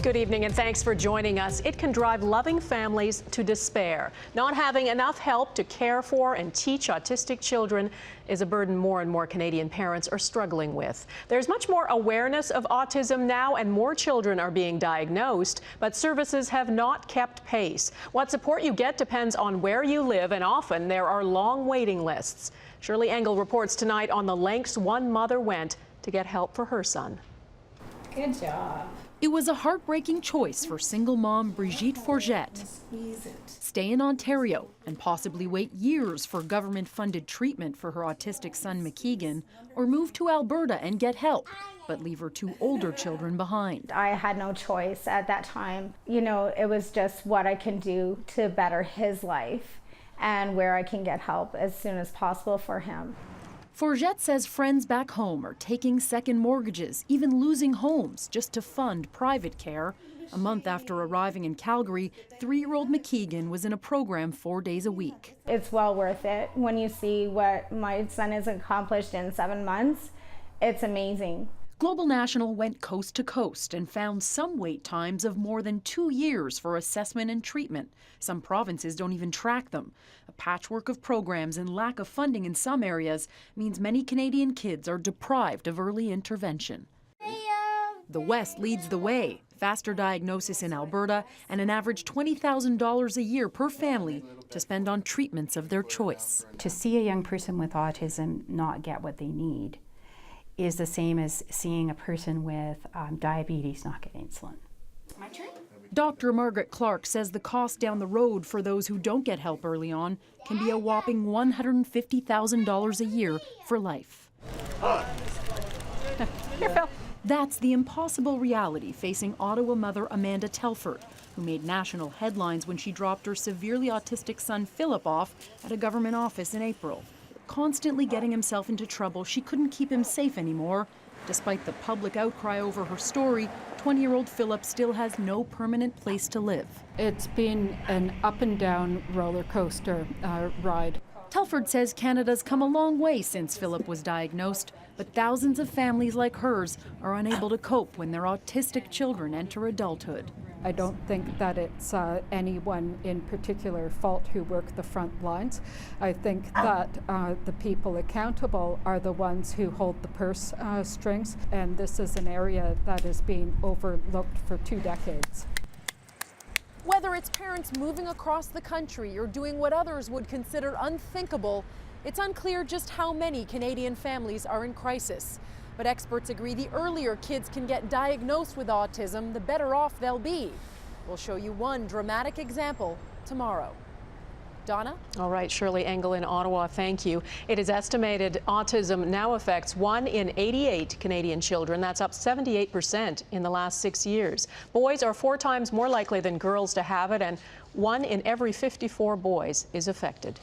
Good evening and thanks for joining us. It can drive loving families to despair. Not having enough help to care for and teach autistic children is a burden more and more Canadian parents are struggling with. There's much more awareness of autism now and more children are being diagnosed, but services have not kept pace. What support you get depends on where you live, and often there are long waiting lists. Shirlee Engel reports tonight on the lengths one mother went to get help for her son. Good job. It was a heartbreaking choice for single mom Brigitte Forget. Stay in Ontario and possibly wait years for government-funded treatment for her autistic son McKeegan, or move to Alberta and get help, but leave her two older children behind. I had no choice at that time. You know, it was just what I can do to better his life and where I can get help as soon as possible for him. Forget says friends back home are taking second mortgages, even losing homes, just to fund private care. A month after arriving in Calgary, 3-year-old McKeegan was in a program 4 days a week. It's well worth it. When you see what my son has accomplished in 7 months, it's amazing. Global National went coast to coast and found some wait times of more than 2 years for assessment and treatment. Some provinces don't even track them. A patchwork of programs and lack of funding in some areas means many Canadian kids are deprived of early intervention. The West leads the way. Faster diagnosis in Alberta and an average $20,000 a year per family to spend on treatments of their choice. To see a young person with autism not get what they need is the same as seeing a person with diabetes not get insulin. My turn? Dr. Margaret Clark says the cost down the road for those who don't get help early on can be a whopping $150,000 a year for life. Here, Phil. That's the impossible reality facing Ottawa mother Amanda Telford, who made national headlines when she dropped her severely autistic son Philip off at a government office in April. Constantly getting himself into trouble, she couldn't keep him safe anymore. Despite the public outcry over her story, 20-year-old Philip still has no permanent place to live. It's been an up and down roller coaster ride. Telford says Canada's come a long way since Philip was diagnosed, but thousands of families like hers are unable to cope when their autistic children enter adulthood. I don't think that it's anyone in particular fault who work the front lines. I think that the people accountable are the ones who hold the purse strings, and this is an area that is being overlooked for 2 decades. Whether it's parents moving across the country or doing what others would consider unthinkable, it's unclear just how many Canadian families are in crisis. But experts agree the earlier kids can get diagnosed with autism, the better off they'll be. We'll show you one dramatic example tomorrow. Donna? All right, Shirlee Engel in Ottawa, thank you. It is estimated autism now affects 1 in 88 Canadian children. That's up 78% in the last 6 years. Boys are 4 times more likely than girls to have it, and 1 in every 54 boys is affected.